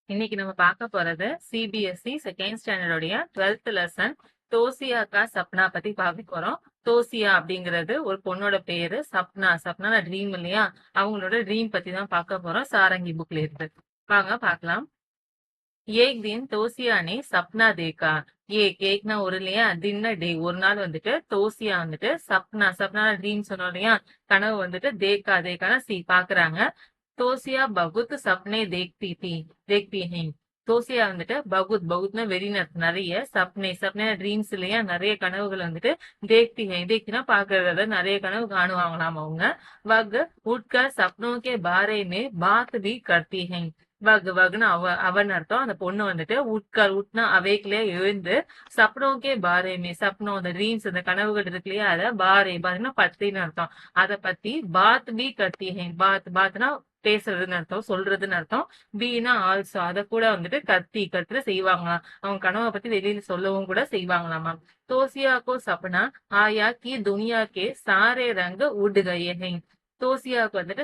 இன்னைக்கு நம்ம பார்க்க போறது சிபிஎஸ்இ செகண்ட் ஸ்டாண்டர்டோடைய 12th லெசன் தோசியா கா சப்னா பத்தி பார்க்க போறோம். தோசியா அப்படிங்கிறது ஒரு பொண்ணோட பேரு. சப்னா சப்னா ட்ரீம் இல்லையா, அவங்களோட ட்ரீம் பத்தி தான் பார்க்க போறோம். சாரங்கி புக்ல இருக்கு. வாங்க பார்க்கலாம். ஏக் தின் தோசியா நே சப்னா தேக்கா. ஏக்னா ஒரு இல்லையா, தின்ன டே ஒரு நாள் வந்துட்டு தோசியா வந்துட்டு சப்னா சப்னா ட்ரீம் சொன்னோம் இல்லையா, கனவு வந்துட்டு தேக்கா தேக்கான பாக்குறாங்க. தோசியா பகுத் சப்னே தேக்தி ஹை. தோசியா வந்துட்டு பகுத்னா வெரி நிறைய, சப்னே சப்னே ட்ரீம்ஸ் இல்லையா, நிறைய கனவுகள் வந்துட்டு தேக்தினா பாக்குறத நிறைய கனவு காணுவாங்களாம் அவங்க. வக் உட்கர் சப்னோ கே பாரே மே பாத் பி கர்த்தி ஹை. வக்னு அவன் அர்த்தம். அந்த பொண்ணு வந்துட்டு உட்னா அவேக்லயே எழுந்து சப்னோக்கே பாரேமே, சப்னோ அந்த ட்ரீம்ஸ் அந்த கனவுகள் இருக்கு இல்லையா, அத பாரேன்னா பத்தின்னு அர்த்தம். அத பத்தி பாத் பி கர்த்தி ஹை. பாத்னா பேசுறதுன்னு அர்த்தம், சொல்றதுன்னு அர்த்தம். பீனா ஆல்சோ அத கூட வந்துட்டு கத்துட்டு செய்வாங்களாம். அவங்க கனவை பத்தி வெளியில சொல்லவும் கூட செய்வாங்களாமா. தோசியாக்கோ சப்னா ஆயா கி துனியா கே சாரே ரங்க உட் கயே ஹை. தோசியாவுக்கு வந்துட்டு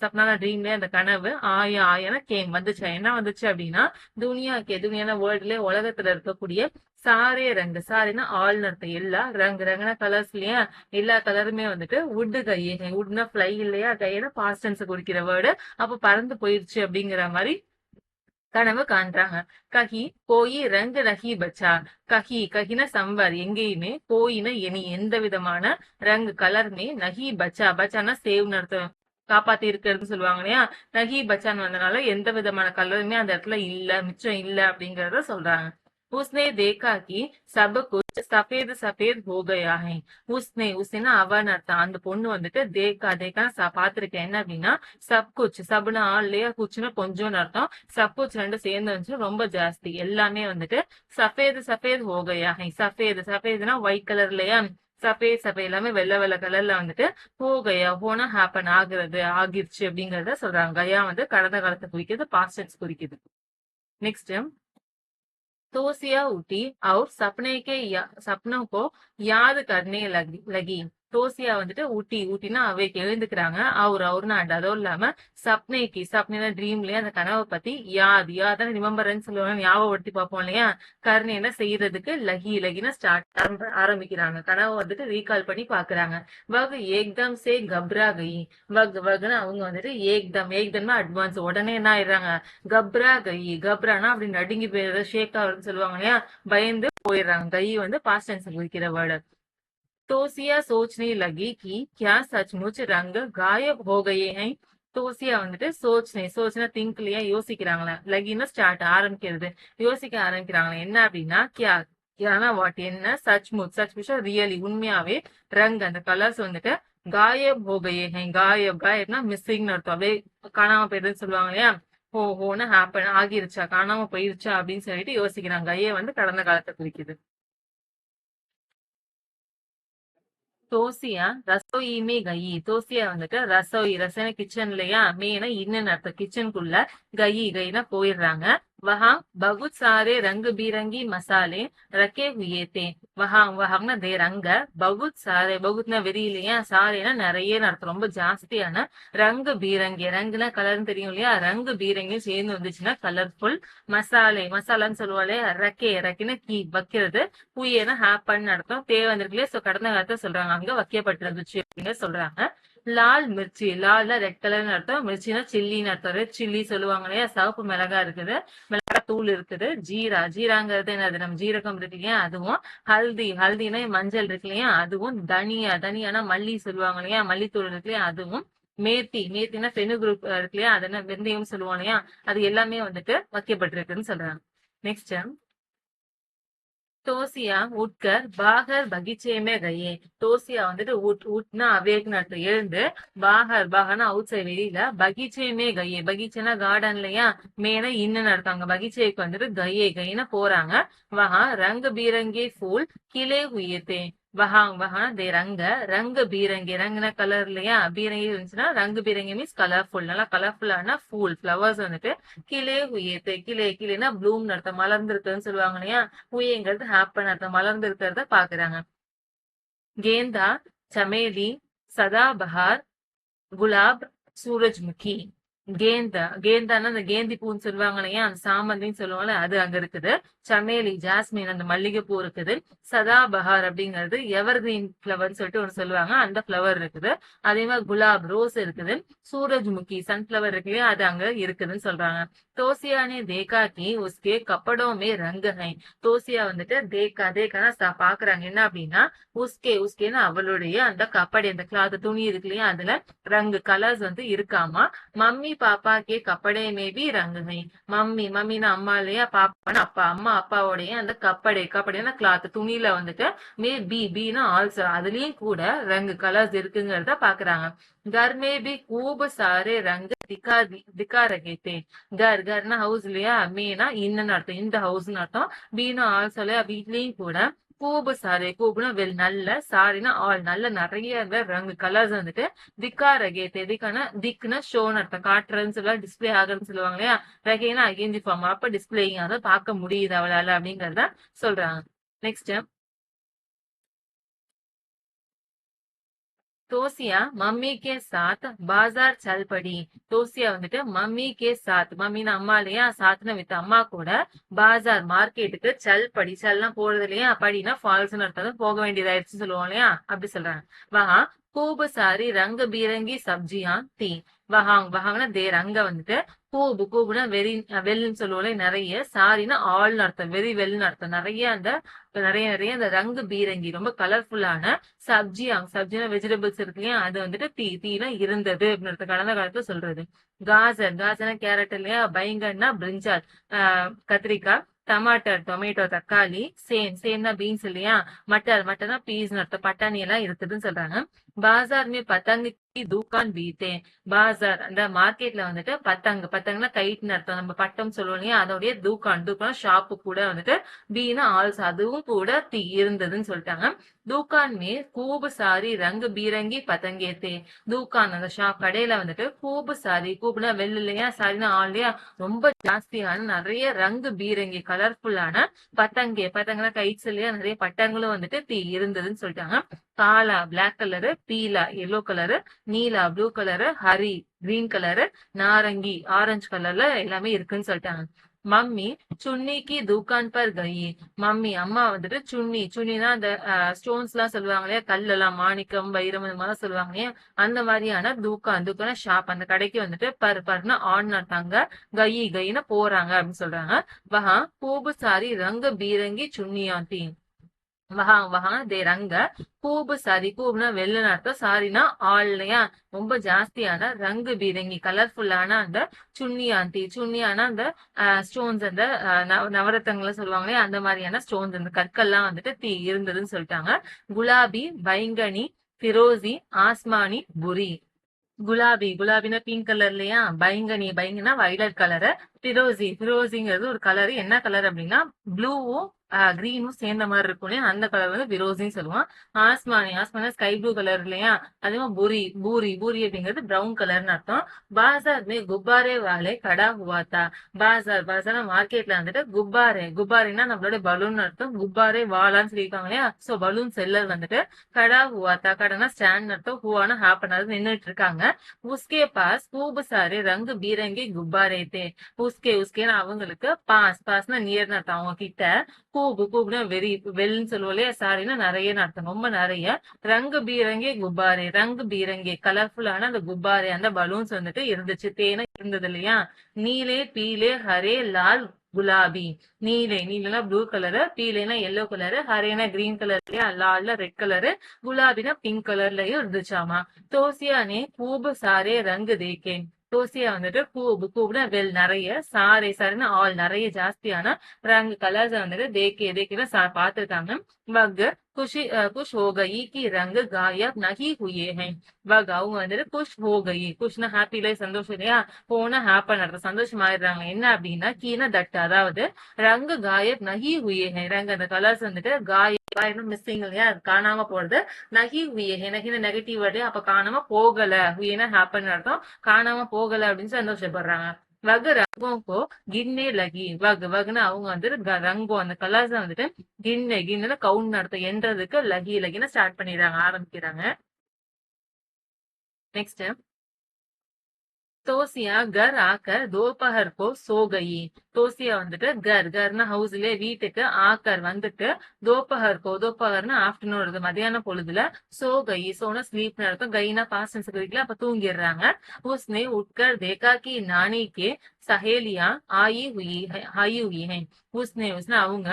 சப்னா ட்ரீம்ல அந்த கனவு ஆயானா கேம் வந்துச்சு. என்ன வந்துச்சு அப்படின்னா, துனியானா வேர்ல்ட்ல உலகத்துல இருக்கக்கூடிய சாரேனா ஆள்னு அர்த்தம். எல்லா ரங்குனா கலர்ஸ் இல்லையா, எல்லா கலருமே வந்துட்டு உட் கையே, உட்னா ஃபிளை இல்லையா, கையில பாஸ்ட் டென்ஸ் குறிக்கிற வேர்டு. அப்ப பறந்து போயிருச்சு அப்படிங்கிற மாதிரி கனவு காண்றாங்க. கஹி கோயி ரங்கு ரஹி பச்சா. கஹினா சம்பார் எங்கேயுமே, கோயின்னு இனி எந்த விதமான ரங்கு கலருமே, நஹி பச்சானா சேவ்னு அர்த்தம், காப்பாத்தி இருக்கிறதுன்னு சொல்லுவாங்க இல்லையா. நஹி பச்சான்னு வந்தனால எந்த விதமான கலருமே அந்த இடத்துல இல்ல, மிச்சம் இல்ல அப்படிங்கறத சொல்றாங்க. உஸ்னே தேக்கா கி சப் குச் சஃபேத் சஃபேத் ஹோ கயா ஹை. உஸ்னேனா அவன் அர்த்தம். அந்த பொண்ணு வந்துட்டு தேக்கா பாத்திருக்கேன். என்ன அப்படின்னா, சப் குச், சப்னா இல்லையா, குச்சுன்னா கொஞ்சம்னு அர்த்தம். சப்புச் ரெண்டு சேர்ந்து வந்துச்சு, ரொம்ப ஜாஸ்தி. எல்லாமே வந்துட்டு சஃபேத் ஹோகையா ஹை. சஃபேதுனா ஒயிட் கலர் இல்லையா, சஃபேத் எல்லாமே வெள்ளை கலர்ல வந்துட்டு ஹோனா ஹேப்பன் ஆகுறது, ஆகிருச்சு அப்படிங்கறத சொல்றாங்க. கயா வந்து கடந்த காலத்தை குறிக்குது, பாஸ்ட் டென்ஸ் குறிக்குது. நெக்ஸ்ட், तोसिया उठी और सपनों को याद करने लगी. தோசியா வந்துட்டு ஊட்டினா அவைக்கு எழுந்துக்கிறாங்க. அவருனா அதுவும் இல்லாம சப்னேனா ட்ரீம்லயே அந்த கனவை பத்தி யாதான் ரிமெம்பர்ன்னு சொல்லுவாங்க, ஞாபகப்படுத்தி பார்ப்போம் இல்லையா. கர்ணேன செய்யறதுக்கு லகினா ஸ்டார்ட் ஆரம்பிக்கிறாங்க. கனவை வந்துட்டு ரீகால் பண்ணி பாக்குறாங்க. வக் ஏக்தம் சே கப்ரா கை. வக்னு அவங்க வந்துட்டு ஏக்தம்னா அட்வான்ஸ், உடனே என்ன ஆயிடுறாங்க, கப்ரானா அப்படி நடுங்கி போயிடுறது, ஷேக் ஆகுறதுன்னு சொல்லுவாங்க இல்லையா, பயந்து போயிடுறாங்க. கை வந்து பாஸ்ட் டென்ஸ் குறிக்கிற வேர்டு. तोसिया सोचने लगी कि क्या सचमुच रंग गायब हो गए हैं. தோசியா வந்துட்டு சோச்னா திங்க்லயா, யோசிக்கிறாங்களா, லகினா ஸ்டார்ட் ஆரம்பிக்கிறது, யோசிக்க ஆரம்பிக்கிறாங்களா. என்ன அப்படின்னா, கியானா வாட் என்ன, சச்முச்சா ரியலி உண்மையாவே, ரங் அந்த கலர்ஸ் வந்துட்டு காயப் ஹோகையே ஹை. காயப்னா மிஸ்ஸிங்னு அர்த்தம். அப்படியே காணாம போயிடுதுன்னு சொல்லுவாங்க இல்லையா. ஹோன்னு ஹேப்பன் ஆகிருச்சா, காணாம போயிருச்சா அப்படின்னு சொல்லிட்டு யோசிக்கிறாங்க. கையை வந்து கடந்த காலத்தை குறிக்குது. தோசியா ரசோயிமே கயி. தோசியா வந்துட்டு ரசோய் கிச்சன் இல்லையா, மேனா இன்னும் அர்த்தம், கிச்சனுக்குள்ள கைனா போயிடுறாங்க. வஹா பகுத் சாரே ரங்கு பீரங்கி மசாலே ரக்கே ஹுயே தே. வஹாங்னா தே ரங்க, பகுத்னா வெறி இல்லையா, சாரேனா நிறைய அர்த்தம், ரொம்ப ஜாஸ்தியான. ரங்குனா கலர்னு தெரியும் இல்லையா, ரங்கு பீரங்கி சேர்ந்து வந்துச்சுன்னா கலர்ஃபுல். மசாலான்னு சொல்லுவாளே, ரக்கேனா கீ வைக்கிறது, ஹுயேனா ஹேப்பன் அர்த்தம். வந்திருக்கு இல்லையா, கடந்த காலத்தை சொல்றாங்க, அங்க வைக்கப்பட்டிருந்துச்சு அப்படின்னு சொல்றாங்க. லால் மிர்ச்சி, லால்ல ரெட் கலர்னு அர்த்தம், மிர்ச்சினா சில்லின்னு அர்த்தம். ரெட் சில்லி சொல்லுவாங்க இல்லையா, சிவப்பு மிளகா இருக்குது, மிளகா தூள் இருக்குது. ஜீராங்கிறது என்னது, நம்ம ஜீரகம் இருக்கு இல்லையா, அதுவும். ஹல்தினா மஞ்சள் இருக்கு இல்லையா, அதுவும். தனியானா மல்லி சொல்லுவாங்க இல்லையா, மல்லித்தூள் இருக்கு இல்லையா, அதுவும். மேத்தினா பெனு குரூப் இருக்கு இல்லையா, அது என்ன வெந்தயம் சொல்லுவாங்க இல்லையா, அது எல்லாமே வந்துட்டு வைக்கப்பட்டிருக்குன்னு சொல்றாங்க. நெக்ஸ்ட், தோசியா உட்கர் பாகர் பகீச்சேமே கயே. தோசியா வந்துட்டு உட்னா அவேக்னு அர்த்தம், எழுந்து. பாகர்னா அவுட் சைட் வெளியில, பகீச்சேமே கயே, பகீச்சேனா கார்டன் இல்லையா, மேனா இன்னுன்னு அர்த்தம். அங்க பகீச்சேக்கு வந்துட்டு கைனா போறாங்க. வஹா ரங்கு பீரங்கி ஃபூல் கிளே ஹுயே. வஹா தே ரங்க பீரங்கி, ரங்குனா கலர் இல்லையா, பீரங்கி இருந்துச்சுன்னா ரங்கு பீரங்கி மீன்ஸ் கலர்ஃபுல், நல்லா கலர்ஃபுல்லான ஃபூல் ஃபிளவர்ஸ் வந்துட்டு கிளே ஹுயே. கிளேனா ப்ளூம் அர்த்தம், மலர்ந்துருக்குன்னு சொல்லுவாங்க இல்லையா. ஹுயேங்கிறது ஹேப்பன் அர்த்தம், மலர்ந்து இருக்கிறத பாக்குறாங்க. गेंदा, चमेली, सदाबहार, गुलाब, सूरजमुखी. கேந்தான்னா அந்த கேந்தி பூன்னு சொல்லுவாங்க இல்லையா, அந்த சாமந்தின்னு சொல்லுவாங்கல்ல, அது அங்க இருக்குது. சமேலி, ஜாஸ்மின் அந்த மல்லிகை பூ இருக்குது. சதாபஹார் அப்படிங்கிறது எவர் கிரீன் ஃபிளவர்னு சொல்லிட்டு ஒன்று சொல்லுவாங்க, அந்த ஃபிளவர் இருக்குது. அதே மாதிரி குலாப், ரோஸ் இருக்குது. சூரஜ்முகி, சன்ஃபிளவர் இருக்கு இல்லையா, அது அங்க இருக்குதுன்னு சொல்றாங்க. தோசியா ने देखा कि उसके कपड़ों में रंग है. தோசியா வந்துட்டு தேக்கானா பாக்குறாங்க என்ன அப்படின்னா, உஸ்கேன்னு அவளுடைய அந்த கப்படை, அந்த கிளாத் துணி இருக்கு இல்லையா, அதுல ரங்கு கலர்ஸ் வந்து இருக்காமா. மம்மி பாப்பா கே கப்படே மேபி ரங்கு है. மம்மின்னா அம்மா இல்லையா, பாப்பான்னு அப்பா, அம்மா அப்பாவுடைய அந்த கப்படைனா கிளாத் துணியில வந்துட்டு பீனா ஆல்சோ அதுலயும் கூட ரங்கு கலர்ஸ் இருக்குங்கிறத பாக்குறாங்க. घर में भी खूब सारे रंग दिखा रहे थे. கர்னா ஹவுஸ் இல்லையா, மீனா இன்னன்னு அர்த்தம், இந்த ஹவுஸ்னு அர்த்தம். பீனா ஆல்சோ இல்லையா, வீட்லயும் கூட. கூபு சாரே, கூபுனா வெல் நல்ல, சாரினா ஆல் நல்ல, நிறைய ரங்கு கலர்ஸ் வந்துட்டு திக்கா ரகேத்தே, திக்னா ஷோன்னு அர்த்தம், காட்டுறதுன்னு சொல்லுவாங்க, டிஸ்பிளே ஆகுறதுன்னு சொல்லுவாங்க இல்லையா. ரகேனா அகேஞ்சி ஃபார்ம், அப்ப டிஸ்பிளேயிங், அதை பார்க்க முடியுது அவளால அப்படிங்கறத சொல்றாங்க. நெக்ஸ்ட், தோசியா மம்மி கே சாத் பாசார் சல் படி. தோசியா வந்துட்டு மம்மி கே சாத், மம்மின்னு அம்மா இல்லையா, சாத்னா வித் அம்மா கூட, பாசார் மார்க்கெட்டுக்கு சல் படி, சல்லாம் போறது இல்லையா, படினா ஃபால்ஸ்னு அர்த்தம், போக வேண்டியதாயிருச்சு சொல்லுவோம் இல்லையா, அப்படி சொல்றாங்க. வஹா खूब सारी रंग बिरंगी सब्जियां थी. வஹாங்னா தேர், அங்க வந்துட்டு கூபுனா வெரி வெல்னு சொல்லுவோம்ல, நிறைய, சாரினா ஆல்னு அர்த்தம், வெரி வெல்னு அர்த்தம், நிறைய அந்த ரங்கு பீரங்கி ரொம்ப கலர்ஃபுல்லான சப்ஜினா வெஜிடபிள்ஸ் இருக்கு இல்லையா, அது வந்துட்டு தீனா இருந்தது அப்படின்னு கடந்த காலத்துல சொல்றது. காஜர்னா கேரட் இல்லையா, பைங்கன்னா பிரிஞ்சால், கத்திரிக்காய், டொமேட்டோ தக்காளி, சேம்னா பீன்ஸ் இல்லையா, மட்டர்னா பீஸ்னு அர்த்தம், பட்டாணி எல்லாம் இருக்குதுன்னு சொல்றாங்க. பாசார் மே பத்தங்கு கி துக்கான் பீத்தே. பாசார் அந்த மார்க்கெட்ல வந்துட்டு பத்தங்குனா கைட்னு அர்த்தம், நம்ம பட்டம் சொல்லுவோம் இல்லையா, அதோடைய தூக்கான் ஷாப்பு கூட வந்துட்டு பீனா ஆல்சோ அதுவும் கூட இருந்ததுன்னு சொல்லிட்டாங்க. தூக்கான் மே கூபு சாரி ரங்கு பீரங்கி பத்தங்கே தே. தூக்கான் அந்த ஷாப் கடையில வந்துட்டு கூபு சாரி, கூபுனா வெள்ள இல்லையா, சாரினா ஆல் இல்லையா, ரொம்ப ஜாஸ்தியான நிறைய ரங்கு பீரங்கி கலர்ஃபுல்லான பத்தங்கனா கைட்ஸ் இல்லையா, நிறைய பட்டங்களும் வந்துட்டு இருந்ததுன்னு சொல்லிட்டாங்க. காலா பிளாக் கலரு, பீலா எல்லோ கலரு, நீலா ப்ளூ கலரு, ஹரி கிரீன் கலரு, நாரங்கி ஆரஞ்சு கலர்ல எல்லாமே இருக்குன்னு சொல்லிட்டாங்க. மம்மி சுன்னிக்கு துக்கான் பர் கயி. மம்மி அம்மா வந்துட்டு சுன்னினா அந்த ஸ்டோன்ஸ் எல்லாம் சொல்லுவாங்க இல்லையா, கல் எல்லாம் மாணிக்கம் வைரம் இந்த மாதிரி சொல்லுவாங்க இல்லையா, அந்த மாதிரியான துக்கான ஷாப், அந்த கடைக்கு வந்துட்டு பர்னா ஆன் நடத்தாங்க, கையின போறாங்க அப்படின்னு சொல்றாங்க. வஹா பூபு சாரி ரங்க பீரங்கி சுன்னியாந்தி. வஹாங் தே ரங்க கூபு சாரி, கூபுனா வெள்ளன்னு அர்த்தம், சாரினா ஆல் இல்லையா, ரொம்ப ஜாஸ்தியான ரங்கு பீரங்கி கலர்ஃபுல்லான அந்த சுன்னியானா அந்த ஸ்டோன்ஸ், அந்த நவரத்தங்களை சொல்லுவாங்க இல்லையா, அந்த மாதிரியான ஸ்டோன்ஸ், அந்த கற்கள்லாம் வந்துட்டு இருந்ததுன்னு சொல்லிட்டாங்க. குலாபி, பைங்கனி, பிரோசி, ஆஸ்மானி, புரி. குலாபினா பிங்க் கலர் இல்லையா, பைங்கனா வயலட் கலரு, பிரோசிங்கிறது ஒரு கலர், என்ன கலர் அப்படின்னா ப்ளூவும் கிரீனும் சேர்ந்த மாதிரி இருக்கும் இல்லையா, அந்த கலர் வந்து பிரோசின்னு சொல்லுவான். ஆஸ்மானி ஸ்கை ப்ளூ கலர் இல்லையா, அதே மாதிரி பூரி அப்படிங்கிறது பிரவுன் கலர்னு அர்த்தம். பாசார் மே குப்பாரே வாலே கடா ஹுவாத்தா. பாசார் மார்க்கெட்ல வந்துட்டு குப்பாரேனா நம்மளோட பலூன் அர்த்தம், குப்பாரே வாலான்னு சொல்லியிருக்காங்க இல்லையா, சோ பலூன் செல்லர் வந்துட்டு கடா ஹுவாத்தா, கடனா ஸ்டாண்ட் அர்த்தம், ஹுவானா ஹாப்பன், அது நின்றுட்டு இருக்காங்க. உஸ்கே பாஸ் खूब सारे रंग बिरंगे गुब्बारे थे. உஸ்கேனா அவங்களுக்கு, பாஸ்னா நியர்னு அர்த்தம், அவங்க கிட்ட. கூபுனா வெரி வெல்னு சொல்லுவோம் இல்லையா, சாரினா நிறைய அர்த்தம், ரொம்ப நிறைய. ரங்கு பீரங்கே கலர்ஃபுல்லான அந்த குப்பாரே, அந்த பலூன்ஸ் வந்துட்டு இருந்துச்சு, தேனா இருந்தது இல்லையா. நீலே பீலே ஹரே லால் குலாபி. நீலனா ப்ளூ கலரு, பீலேனா எல்லோ கலரு, ஹரேனா கிரீன் கலர் இல்லையா, லால்ல ரெட் கலரு, குலாபினா பிங்க் கலர்லயும் இருந்துச்சாமா. தோசியானே கூபு சாரே ரங்கு தேக்கே. தோசியா வந்துட்டு கூபுனா வெல் நிறைய, சாரினா ஆல் நிறைய ஜாஸ்தியான ரங்கு கலர்ஸ் வந்துட்டு தேக்கேனா பாத்துருக்காங்க. வக் குஷ் ஹோ கயி கி ரங்கு காயப் நஹி ஹுயே ஹை. வக் அவங்க வந்துட்டு குஷ்னா ஹாப்பில சந்தோஷம் இல்லையா, போனா ஹாப்பன் அர்த்தம், சந்தோஷம் ஆயிடுறாங்க. என்ன அப்படின்னா கீனா தட், அதாவது ரங்கு காயப் நஹி ஹுயே ஹை, ரங்கு அந்த கலர்ஸ் வந்துட்டு காயம் மிஸ்ஸிங் இல்லையா, காணாம போறது. நஹி ஹுயே ஹை, நஹின நெகட்டிவ் வேர்டு, அப்ப காணாம போகல, ஹுயேனா ஹாப்பன் அர்த்தம், காணாம போகல அப்படின்னு சந்தோஷப்படுறாங்க. வகு ரங்கோ கின்னே லகி. வகுனா அவங்க வந்துட்டு ரங்கோ அந்த கலர்ஸ் வந்துட்டு கின்னு கவுண்ட் அர்த்தம், என்றதுக்கு லகின ஸ்டார்ட் பண்ணிடுறாங்க, ஆரம்பிக்கிறாங்க. நெக்ஸ்ட், தோசியா घर आकर दोपहर को सो गई. தோசியா வந்துட்டு கர்னா ஹவுஸ்லயே வீட்டுக்கு ஆக்கர் வந்துட்டு தோப்பகர்னா ஆஃப்டர்நூன் வருது மதியான பொழுதுல சோனா ஸ்லீப் நடக்கும் கைனா பாஸ்ட் குறிக்கல அப்ப தூங்கிடுறாங்க. உஸ்னே உட்கர் தேக்கா கி நானி கே சஹேலியா ஆயி हुई है. உஸ்னே அவங்க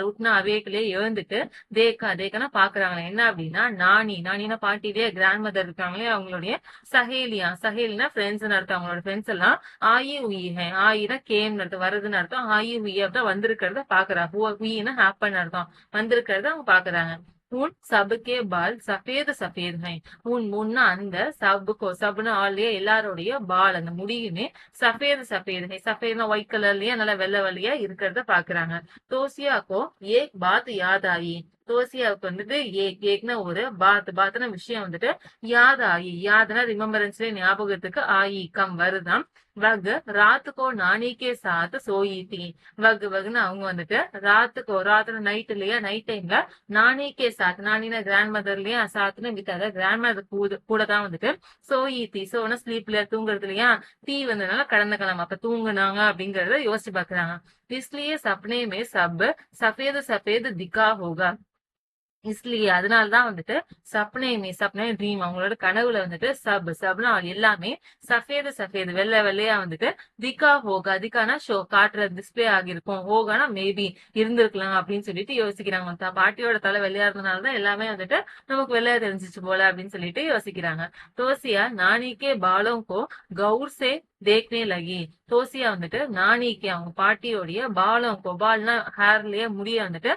உட்னா அவேக்கிலே எழுந்துட்டு தேக்கானா பாக்குறாங்க என்ன அப்படின்னா நானினா பாட்டிலேயே கிராண்ட் மதர் இருக்காங்களே அவங்களுடைய சஹேலினா ஃப்ரெண்ட்ஸ் அர்த்தம் அவங்களோட ஃப்ரெண்ட்ஸ் எல்லாம் ஆயி உயிஹே ஆயினா கேம் அர்த்தம் வருதுன்னு அர்த்தம் ஆயி உயி அப்படின்னா வந்திருக்கிறத பாக்குறாங்க ஹேப்பன் அர்த்தம் வந்திருக்கிறத அவங்க பாக்குறாங்க. உன் சபுக்கே பால் சஃபேத் ஹை. முன்னா அந்த சபுனா ஆல்லையே எல்லாருடைய பால் அந்த முடியுமே சஃபேத் ஹை. சஃபேத்னா ஒயிட் கலர்லயே நல்லா வெள்ளை வெள்ளையா இருக்கிறத பாக்குறாங்க. தோசியாக்கோ ஏக் பாத் யாத் ஆயி. தோசியாவுக்கு வந்துட்டு ஏக்னா ஒரு பாத்னா விஷயம் வந்துட்டு யாதுனா ரிமெம்பரன்ஸ்ல ஞாபகத்துக்கு கம் வருதாம். வக் ராத்துக்கோ நானிக்கே சாத்து சோயி தீ. வகுன்னு அவங்க வந்துட்டு ராத்துல நைட் இல்லையா நைட் டைம்ல நானிக்கே சாத்து நானினா கிராண்ட் மதர்லயா சாத்துன்னு வித் அத கிராண்ட் மதர் கூட தான் வந்துட்டு சோயி தீ சோனா ஸ்லீப்ல தூங்குறது இல்லையா தீ வந்ததுனால கடந்த கிழமை அப்ப தூங்குனாங்க அப்படிங்கறத யோசிச்சு பாக்குறாங்க. इसलिए सपने में सब सफेद दिखा होगा. इसलिए அதனாலதான் வந்துட்டு சப்னே ட்ரீம் அவங்களோட கனவுல வந்துட்டு சப்னா எல்லாமே சஃபேது வெள்ளையா வந்துட்டு திக்கானா ஷோ காட்டுற டிஸ்பிளே ஆகிருக்கும் ஹோகானா மேபி இருந்திருக்கலாம் அப்படின்னு சொல்லிட்டு யோசிக்கிறாங்க. பாட்டியோட தலை வெள்ளையா இருந்ததுனாலதான் எல்லாமே வந்துட்டு நமக்கு வெள்ளையா தெரிஞ்சிச்சு போல அப்படின்னு சொல்லிட்டு யோசிக்கிறாங்க. தோசியா நானிக்கே பாலோங்கோ கௌர் சே தேக்னே லகி. தோசியா வந்துட்டு நானிக்கு அவங்க பாட்டியோடைய பால்னா ஹேர்லயே முடிய வந்துட்டு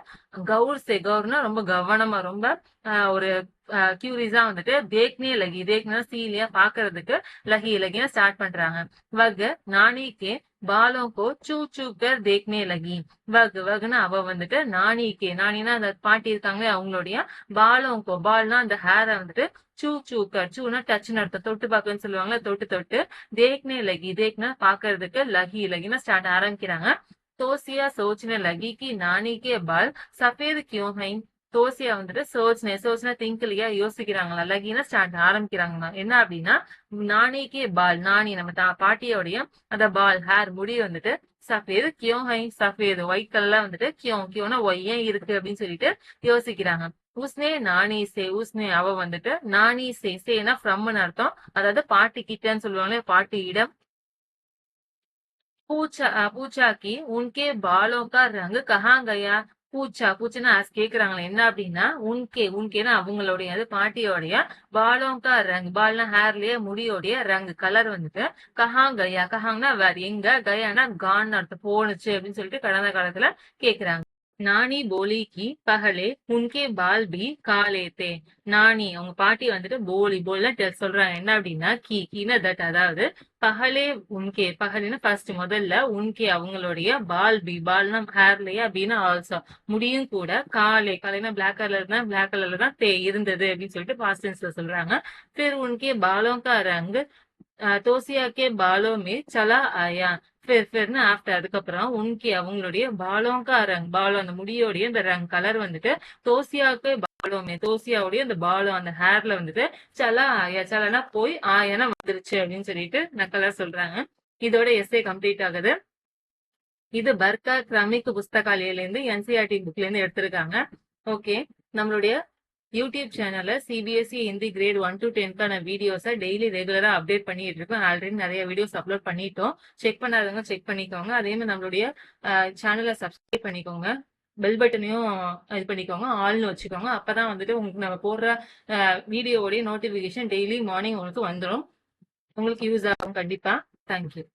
கௌர்னா ரொம்ப கவனமா ரொம்ப ஒரு கியூரிஸா வந்துட்டு தேக்னா சீலியா பாக்குறதுக்கு லகினா ஸ்டார்ட் பண்றாங்க. வக் நானிக்கே பாலோங்கோ சூக்கர் தேக்னே லகி. வகுனா அவ வந்துட்டு நானினா அந்த பாட்டி இருக்காங்க அவங்களுடைய பால்னா அந்த ஹேரை வந்துட்டு சூனா டச் அர்த்தம் தொட்டு பாக்குன்னு சொல்லுவாங்க தொட்டு தேக்னா பாக்குறதுக்கு லகினா ஸ்டார்ட் ஆரம்பிக்கிறாங்க. தோசியா சோச்சனை லகி கி நானி கே பால் சஃபேது கியூ ஹை. தோசியா வந்துட்டு சோச்சனை திங்க் இல்லையா யோசிக்கிறாங்களா லகினா ஸ்டார்ட் ஆரம்பிக்கிறாங்களா என்ன அப்படின்னா நானிக்கே பால் நம்ம பாட்டியோடைய அந்த பால் ஹேர் முடி வந்துட்டு சஃபேது கியோ ஹை சஃபேது ஒயிட் கலர்ல வந்துட்டு கியோனா ஒய்யே இருக்கு அப்படின்னு சொல்லிட்டு யோசிக்கிறாங்க. உஸ்னே அவ வந்துட்டு சேனா ஃப்ரம்னு அர்த்தம் அதாவது பாட்டி கிட்டன்னு சொல்லுவாங்களே பாட்டி இடம். पूछा कि उनके बालों का रंग कहाँ गया. பூச்சினா கேக்குறாங்களா என்ன அப்படின்னா உன்கேனா அவங்களுடைய அது பாட்டியோடைய பாலோங்கா ரங் பால்னா ஹேர்லயே முடியோடைய ரங் கலர் வந்துட்டு கஹாங்கன்னா வேற எங்க கயானா கான் அர்த்தம் போனுச்சு அப்படின்னு சொல்லிட்டு கடந்த காலத்துல கேக்குறாங்க. நானி போலி கி பகலே உன்கே பால் பி காலே தே. நானி அவங்க பாட்டி வந்துட்டு போலினா சொல்றாங்க என்ன அப்படின்னா கீனா தட் அதாவது பகலினா ஃபர்ஸ்ட் முதல்ல உன்கே அவங்களுடைய பால்னா ஹேர்லயே அப்படின்னா ஆல்சோ முடியும் கூட காலைனா பிளாக் கலர்ல தான் இருந்தது அப்படின்னு சொல்லிட்டு பாஸ்ட் டென்ஸ்ல சொல்றாங்க. பிறகு உன்கே பாலோங்கா ரங் தோசியா கே பாலோமே சலா ஆயா. பிறன்னு ஆஃப்டர் அதுக்கப்புறம் அவங்களுடைய பாலோங்கா ரங் அந்த முடியோடைய இந்த ரங் கலர் வந்துட்டு தோசியாவுக்கு தோசியாவுடைய அந்த அந்த ஹேர்ல வந்துட்டு சலானா போய் ஆயானா வந்துருச்சு அப்படின்னு சொல்லிட்டு நக்கலர் சொல்றாங்க. இதோட எஸ்ஏ கம்ப்ளீட் ஆகுது. இது பர்கா கிரமிக் புஸ்தகாலயில இருந்து என்சிஆர்டி புக்ல இருந்து எடுத்திருக்காங்க. ஓகே நம்மளுடைய யூடியூப் சேனல்ல சிபிஎஸ்இ ஹிந்தி கிரேட் 1 to 10க்கான வீடியோஸை டெய்லி ரெகுலரா அப்டேட் பண்ணிட்டு இருக்கோம். ஆல்ரெடி நிறைய வீடியோஸ் அப்லோட் பண்ணிட்டோம். செக் பண்ணாதவங்க செக் பண்ணிக்கோங்க. அதே மாதிரி நம்மளுடைய சேனலை சப்ஸ்கிரைப் பண்ணிக்கோங்க. பெல் பட்டனையும் இது பண்ணிக்கோங்க ஆல்னு வச்சுக்கோங்க. அப்பதான் வந்துட்டு உங்களுக்கு நம்ம போடுற வீடியோவோடைய நோட்டிபிகேஷன் டெய்லி மார்னிங் உங்களுக்கு வந்துடும். உங்களுக்கு யூஸ் ஆகும் கண்டிப்பா. தேங்க்யூ.